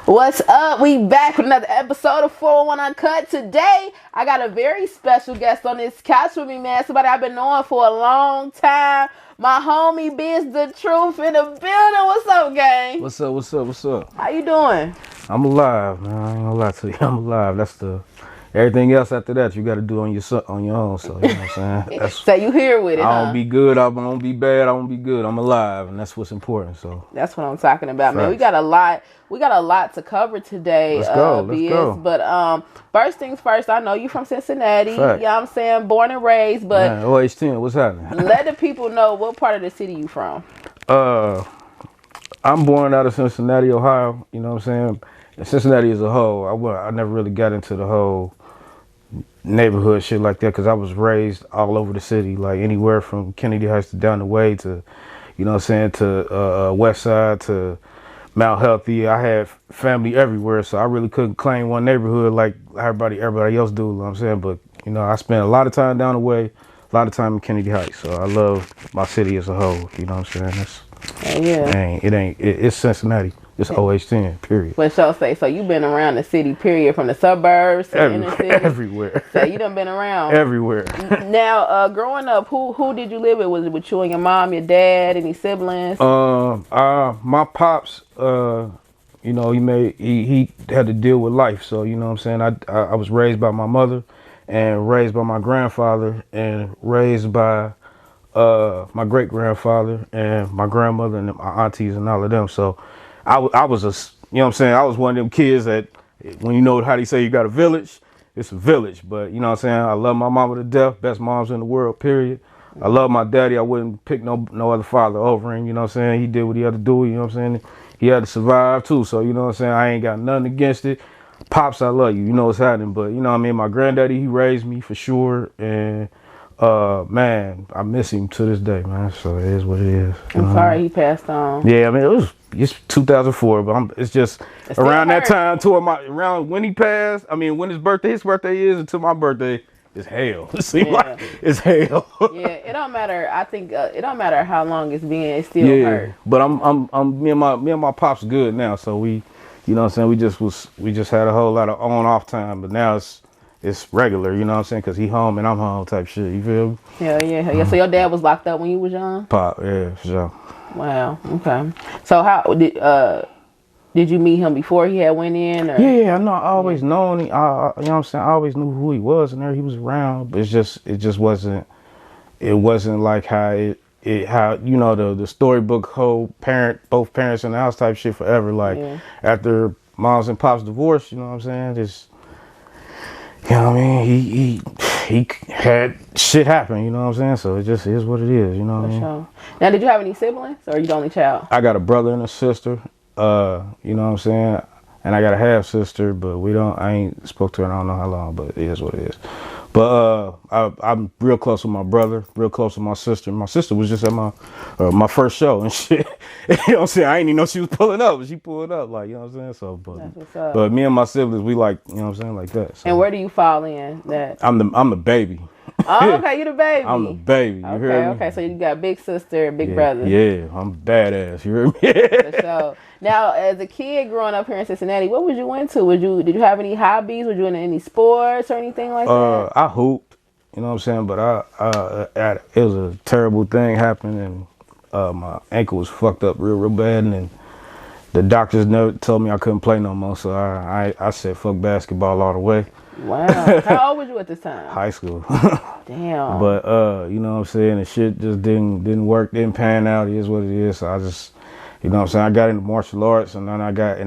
What's up? We back with another episode of 401 Uncut. Today, I got a very special guest on this couch with me, man. Somebody I've been knowing for a long time. My homie Biz Da Troof in the building. What's up, gang? What's up? What's up? What's up? How you doing? I'm alive, man. I ain't gonna lie to you. I'm alive. That's the everything else after that you got to do on your own. So you know what I'm saying. That's, So you here with it? I don't be good. I won't be bad. I won't be good. I'm alive, and that's what's important. So that's what I'm talking about, man. Facts. We got a lot. We got a lot to cover today. Let's go. Biz. Let's go. But first things first. I know you from Cincinnati. Fact. Yeah, I'm saying born and raised. But man, OH10, what's happening? let the people know what part of the city you from. I'm born out of Cincinnati, Ohio. You know what I'm saying. And Cincinnati as a whole, I never really got into the whole neighborhood shit like that because I was raised all over the city, like anywhere from Kennedy Heights to down the way to, you know what I'm saying, to West Side to Mount Healthy. I had family everywhere, so I really couldn't claim one neighborhood like everybody else do, you know what I'm saying. But, you know, I spent a lot of time down the way, a lot of time in Kennedy Heights, so I love my city as a whole, you know what I'm saying. It's Cincinnati. It's OH10, period. But so say, so you've been around the city, period, from the suburbs to the inner city? Everywhere. So you done been around? Everywhere. Now, growing up, who did you live with? Was it with you and your mom, your dad, any siblings? My pops, you know, he had to deal with life. So, you know what I'm saying? I was raised by my mother and raised by my grandfather and raised by my great grandfather and my grandmother and my aunties and all of them. So I was you know what I'm saying? I was one of them kids that when you know how they say you got a village, it's a village. But you know what I'm saying? I love my mama to death, best moms in the world, period. I love my daddy. I wouldn't pick no other father over him. You know what I'm saying? He did what he had to do. You know what I'm saying? He had to survive too. So you know what I'm saying? I ain't got nothing against it. Pops, I love you. You know what's happening. But you know what I mean? My granddaddy, he raised me for sure. And man, I miss him to this day, man. So it is what it is. I'm sorry he passed on. Yeah, I mean it's 2004, but it's just around that time around when he passed. I mean, when his birthday is until my birthday. It's hell. It seems like it's hell. Yeah, it don't matter. I think it don't matter how long it's been. It still hurt. But me and my pops good now. So we, you know what I'm saying. We just had a whole lot of on off time. But now it's regular. You know what I'm saying? Because he home and I'm home type shit. You feel me? Yeah. So your dad was locked up when you was young? Pop, yeah, for sure. Wow. Okay. So how did you meet him before he had went in? Or? Yeah, I know. I always known him. You know what I'm saying. I always knew who he was, and there he was around. But it just wasn't. It wasn't like how you know the storybook both parents in the house type shit forever. Like after moms and pops divorced, you know what I'm saying. Just you know what I mean. He had shit happen. You know what I'm saying. So it just is what it is. You know what I mean. Sure. Now, did you have any siblings, or are you the only child? I got a brother and a sister. You know what I'm saying? And I got a half sister, but I ain't spoke to her in I don't know how long, but it is what it is. But I'm real close with my brother, real close with my sister. My sister was just at my first show and shit. You know what I'm saying? I didn't even know she was pulling up, but she pulled up, like, you know what I'm saying? So but me and my siblings, we like, you know what I'm saying, like that. So. And where do you fall in that? I'm the baby. Oh, okay, you the baby. I'm the baby. You hear me? Okay, so you got big sister, big brother. Yeah, I'm badass. You hear me? For sure. Now, as a kid growing up here in Cincinnati, what was you into? Did you have any hobbies? Were you into any sports or anything like that? I hooped. You know what I'm saying? But it was a terrible thing happened, and my ankle was fucked up real bad, and the doctors never told me I couldn't play no more. So I said fuck basketball all the way. Wow. How old was you at this time? High school. Damn. But you know what I'm saying? The shit just didn't work, didn't pan out. It is what it is. So I just, you know what I'm saying? I got into martial arts, and then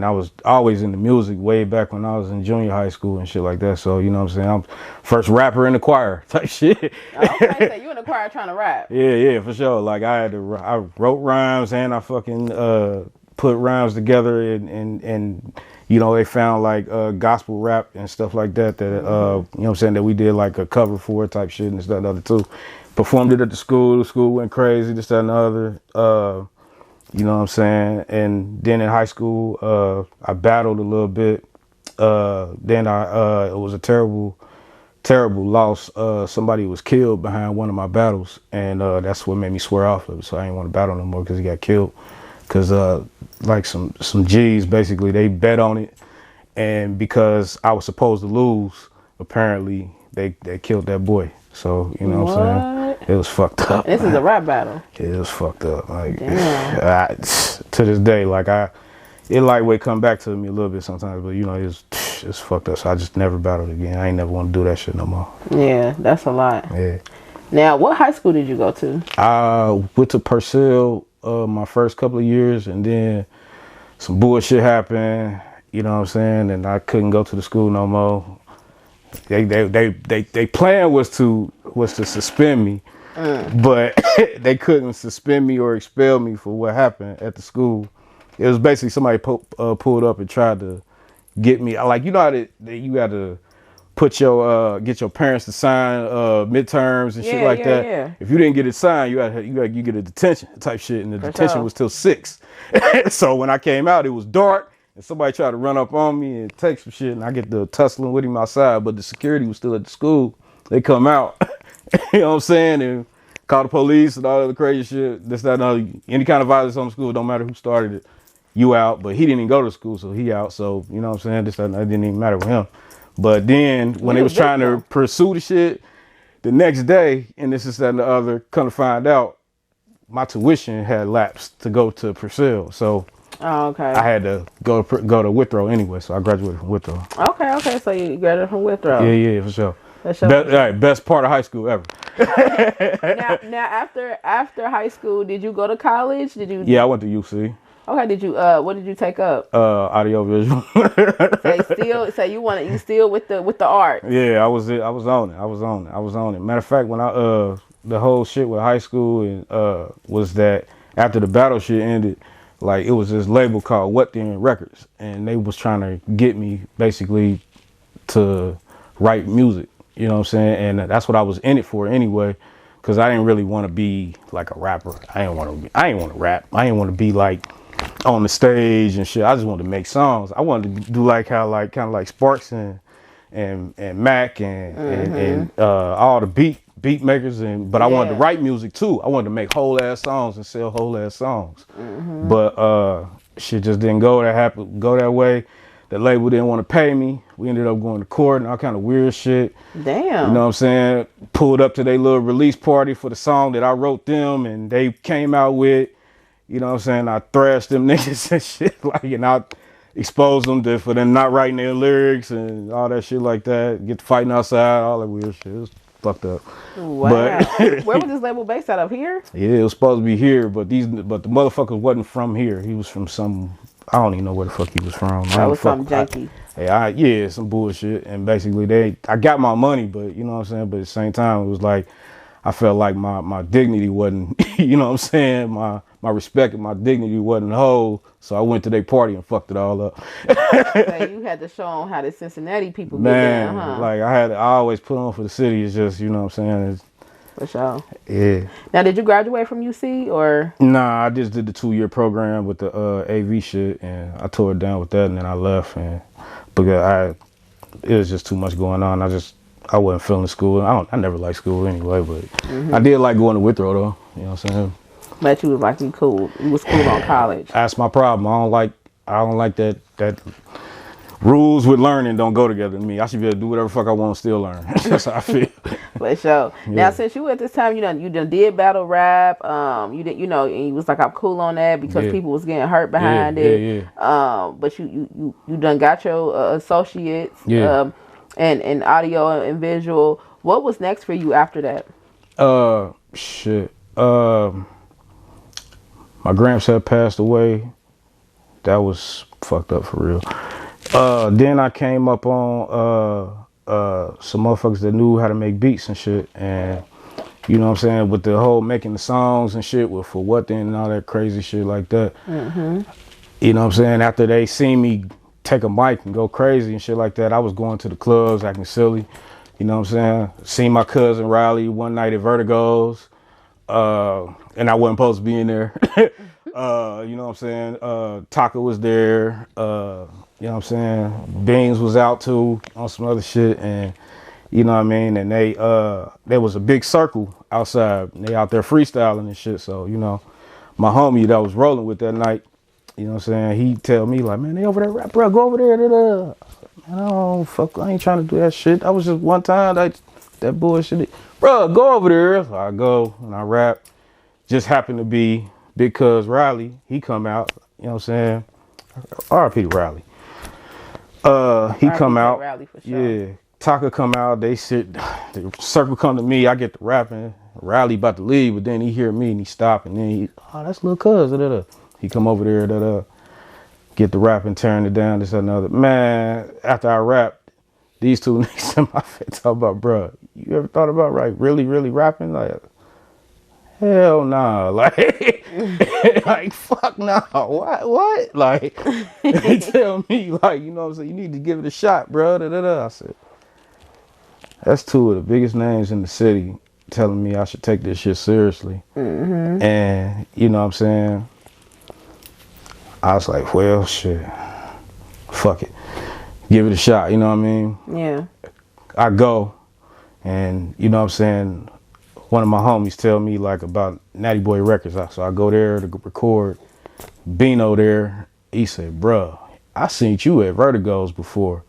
I was always into music way back when I was in junior high school and shit like that. So you know what I'm saying? I'm first rapper in the choir type shit. Okay, so you in the choir trying to rap? Yeah, for sure. Like I wrote rhymes and I fucking put rhymes together and you know, they found like gospel rap and stuff like that you know what I'm saying, that we did like a cover for type shit and this, that, and the other too. Performed it at the school went crazy, this, that, and the other. You know what I'm saying? And then in high school, I battled a little bit. Then it was a terrible loss. Somebody was killed behind one of my battles, and that's what made me swear off of it. So I didn't want to battle no more because he got killed. Cause like some G's basically they bet on it, and because I was supposed to lose, apparently they killed that boy. So you know what I'm saying? It was fucked up. This is a rap battle. It was fucked up. Like Damn. to this day, like it lightweight come back to me a little bit sometimes, but you know it's fucked up. So I just never battled again. I ain't never want to do that shit no more. Yeah, that's a lot. Yeah. Now, what high school did you go to? I went to Purcell my first couple of years, and then some bullshit happened. You know what I'm saying? And I couldn't go to the school no more. They plan was to suspend me, but they couldn't suspend me or expel me for what happened at the school. It was basically somebody pulled up and tried to get me. Like, you know how that you got to put your get your parents to sign midterms and shit like that. Yeah. If you didn't get it signed, you get a detention type shit, and the detention was till 6. So when I came out, it was dark, and somebody tried to run up on me and take some shit, and I get to tussling with him outside, but the security was still at the school. They come out, you know what I'm saying, and call the police and all the crazy shit. This, that, and other. Any kind of violence on the school, don't matter who started it, you out. But he didn't even go to school, so he out. So you know what I'm saying. This, that, and other, it didn't even matter with him. But then when they was trying to pursue the shit, the next day, and this is that and the other, come to find out, my tuition had lapsed to go to Purcell. So I had to go to Withrow anyway. So I graduated from Withrow. Okay. So you graduated from Withrow. Yeah, for sure. Best part of high school ever. now after high school, did you go to college? Yeah, I went to UC. Okay, what did you take up? Audio visual. So you still with the art? Yeah, I was on it. Matter of fact, when the whole shit with high school and was that after the battle shit ended, like it was this label called What Then Records, and they was trying to get me basically to write music. You know what I'm saying? And that's what I was in it for anyway, because I didn't really want to be like a rapper. I didn't want to rap. I didn't want to be like on the stage and shit. I just wanted to make songs. I wanted to do like how like kind of like Sparks and Mac and all the beat makers, but I wanted to write music too. I wanted to make whole ass songs and sell whole ass songs. But shit just didn't go that way. The label didn't want to pay me. We ended up going to court and all kind of weird shit. Damn. You know what I'm saying? Pulled up to their little release party for the song that I wrote them, and they came out with. You know what I'm saying? I thrashed them niggas and shit, like, and I exposed them for them not writing their lyrics and all that shit like that. Get to fighting outside, all that weird shit. It was fucked up. Wow. But where was this label based out of? Here? Yeah, it was supposed to be here, but the motherfucker wasn't from here. He was from I don't even know where the fuck he was from. That was some janky. Yeah, some bullshit. And basically I got my money, but you know what I'm saying? But at the same time, it was like, I felt like my dignity wasn't, you know what I'm saying? My respect and my dignity wasn't whole. So I went to their party and fucked it all up. So you had to show them how the Cincinnati people get down, huh? Like I always put on for the city. It's just, you know what I'm saying? For sure. Yeah. Now, did you graduate from UC or? Nah, I just did the 2-year program with the AV shit, and I tore it down with that, and then I left, and because it was just too much going on. I wasn't feeling school. I never liked school anyway, but I did like going to Withrow though. You know what I'm saying? But you was like, you was cool on college. That's my problem. I don't like that rules with learning don't go together to me. I should be able to do whatever the fuck I want and still learn. That's how I feel. For sure. Yeah. Now, since you at this time, you done did battle rap. You did, and you was like, I'm cool on that because people was getting hurt behind it. Yeah. But you done got your associates. Yeah. And audio and visual. What was next for you after that? Shit. My gramps had passed away. That was fucked up for real. Then I came up on some motherfuckers that knew how to make beats and shit, and you know what I'm saying, with the whole making the songs and shit for What Then and all that crazy shit like that. You know what I'm saying? After they seen me take a mic and go crazy and shit like that, I was going to the clubs acting silly. You know what I'm saying? Seen my cousin Riley one night at Vertigo's, and I wasn't supposed to be in there. You know what I'm saying? Tocka was there. You know what I'm saying? Beans was out too on some other shit, and you know what I mean? And there was a big circle outside. They out there freestyling and shit. So, my homie that was rolling with that night, you know what I'm saying, he tell me like, man, they over there rap, bro, go over there. Man, I don't fuck, I ain't trying to do that shit. I was just one time that bullshit. Bro, go over there. So I go and I rap. Just happened to be Big Cuz Riley. He come out, you know what I'm saying? R.I.P. to Riley. He come out. Riley for sure. Yeah. Tocka come out, they sit, the circle come to me, I get to rapping. Riley about to leave, but then he hear me and he stop and then he, oh, that's Lil Cuz. He come over there, get the rapping, turn it down, this another. Man, after I rapped, these two niggas in my face talk about, bro, you ever thought about really rapping? Like, hell nah. Like, like fuck nah. What? Like, they tell me, like, you know what I'm saying, you need to give it a shot, bro. I said, that's two of the biggest names in the city telling me I should take this shit seriously. Mm-hmm. And, you know what I'm saying, I was like, well, shit, fuck it. Give it a shot, you know what I mean? Yeah. I go, and, you know what I'm saying, one of my homies tell me, like, about Natty Boy Records. So I go there to record. Bino there, he said, bruh, I seen you at Vertigo's before.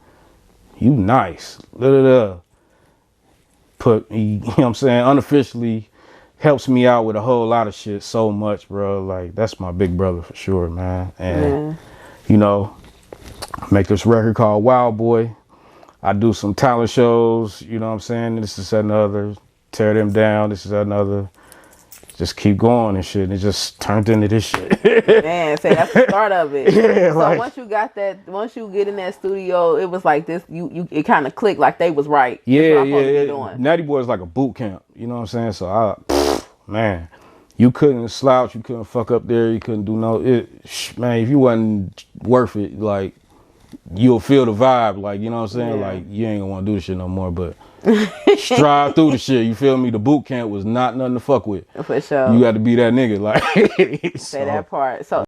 You nice. Put, you know what I'm saying, unofficially helps me out with a whole lot of shit so much, bro. Like, that's my big brother for sure, man. And, you know, I make this record called Wild Boy. I do some talent shows, you know what I'm saying? This is another. Tear them down, this is another. Just keep going and shit. And it just turned into this shit. Man, say that's the start of it. Yeah, so like, once you get in that studio, it was like this, it kind of clicked, like they was right. Yeah. Natty Boy is like a boot camp, you know what I'm saying? So man, you couldn't slouch, you couldn't fuck up there, you couldn't do man, if you wasn't worth it, like, you'll feel the vibe, like, you know what I'm saying? Like, you ain't gonna wanna do this shit no more, but strive through the shit, you feel me? The boot camp was not nothing to fuck with. For sure. You got to be that nigga, like. Say that part. So